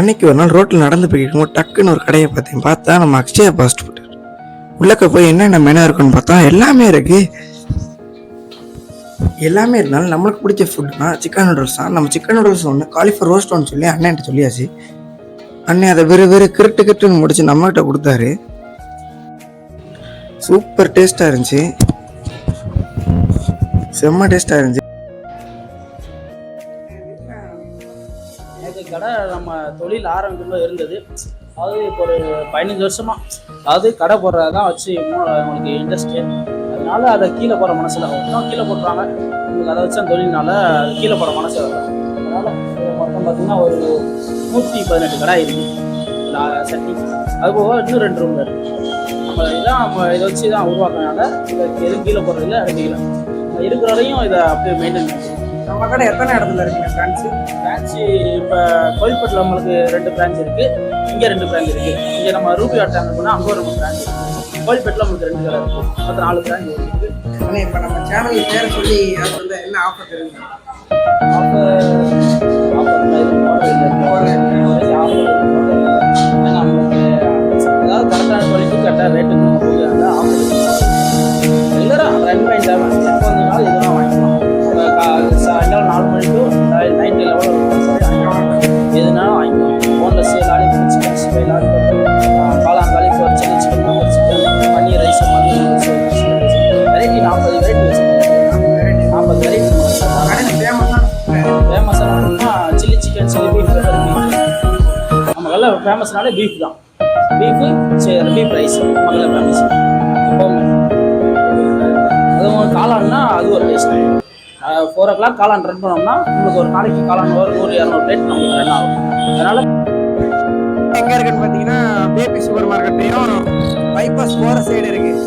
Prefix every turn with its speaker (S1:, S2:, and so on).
S1: அன்னைக்கு ஒரு நாள் ரோட்டில் நடந்து போய்க்கும் டக்குன்னு ஒரு கடையை பார்த்தேன். பார்த்தா நம்ம அக்ஷயா ஃபாஸ்ட் ஃபுட். உள்ளக்க போய் என்னென்ன மெனு இருக்குன்னு பார்த்தா எல்லாமே இருக்கு. எல்லாமே இருந்தாலும் நம்மளுக்கு பிடிச்ச ஃபுட்னா சிக்கன் நூடுல்ஸ் தான். நம்ம சிக்கன் நூடுல்ஸ் ஒன்று, காலிஃபர் ரோஸ்ட் ஒன்று சொல்லி அண்ணன்ட்ட சொல்லியாச்சு. அண்ணன் அதை வெறு கிருட்டுன்னு முடிச்சு நம்மகிட்ட கொடுத்தாரு. சூப்பர் டேஸ்ட்டாக இருந்துச்சு, செம்ம டேஸ்ட்டாக இருந்துச்சு.
S2: கடை நம்ம தொழில் ஆரம்பிக்கும்போது இருந்தது. அதாவது இப்போ ஒரு 15 வருஷமா அதாவது கடை போடுறதான் வச்சு உங்களுக்கு இன்ட்ரெஸ்ட்டு. அதனால அதை கீழே போகிற மனசில் இன்னும் கீழே போட்டுறாங்க. உங்களுக்கு அதை வச்சு அந்த தொழில்னால அது கீழே போகிற மனசு வரல. அதனால் மொத்தம் பார்த்திங்கன்னா ஒரு 118 கடை இருக்குது சட்டி. அதுபோக இன்னும் 2 ரூமில் இருக்குது. நம்ம இதை வச்சு தான் உருவாக்குறதுனால இதை எதுவும் கீழே போடுறதில்ல, அடிக்கல. இருக்கிற வரையும் இதை அப்படியே மெயின்டைன் பண்ணி.
S1: நம்ம கடை எத்தனை இடத்துல இருக்குங்க
S2: பிரான்ச்சு? இப்போ கோயில்பேட்டில் நம்மளுக்கு 2 பிரான்ச் இருக்குது, இங்கே 2 பிரான்ச் இருக்குது. இங்கே நம்ம ரூபி ஆட்டாங்க போனால் அங்கே ஒரு பிரான்ச் இருக்குது. கோயில்பேட்டில் நம்மளுக்கு 2 கடை இருக்குது, மொத்தம் 4 பிரான்ச் இருக்குது.
S1: ஆனால் இப்போ நம்ம சேனல் பேரை சொல்லி அது வந்து என்ன ஆஃபர் தெரியுங்க?
S2: ஆஃபர் ஏன்னா நம்மளுக்கு ஏதாவது கரெக்டான குவாலிட்டி கரெக்டாக ரேட்டுக்கு அந்த ஆஃபர் ரெகுலராக ரன் பண்ணிட்டாங்க. எப்போ வந்தீங்கனாலும் இதெல்லாம் வாங்கிக்கலாம். சாயங்காலம் 4 மணி டு நைட் லெவலில் எதுனாலும் வாங்கிக்கலாம். Boneless, lollipop, chicken fry, lollipop, காளான், cauliflower, chilli chicken, pepper chicken, paneer rice, மல்லி வெரைட்டி 40 வெரைட்டி வச்சுருக்கோம். 40 வெரைட்டி ஃபேமஸானா சில்லி சிக்கன், சில்லி பீஃப், நமக்கெல்ல ஃபேமஸ்னாலே பீஃப் தான். பீஃபு பீஃப் ரைஸ் நமக்கெல்லாம் ஃபேமஸ். எப்போவுமே அதுவும் காளான்னா அது ஒரு டேஸ்ட். 4 o'clock காளான் ரன் பண்ணோம்னா உங்களுக்கு ஒரு நாளைக்கு காளான் ஒரு 100-200 பிளேட் நமக்கு ரன் ஆகும். அதனால்
S1: எங்கே இருக்குன்னு பார்த்தீங்கன்னா பேபி சூப்பர் மார்க்கெட்டையும் பைபாஸ் போகிற சைடு இருக்குது.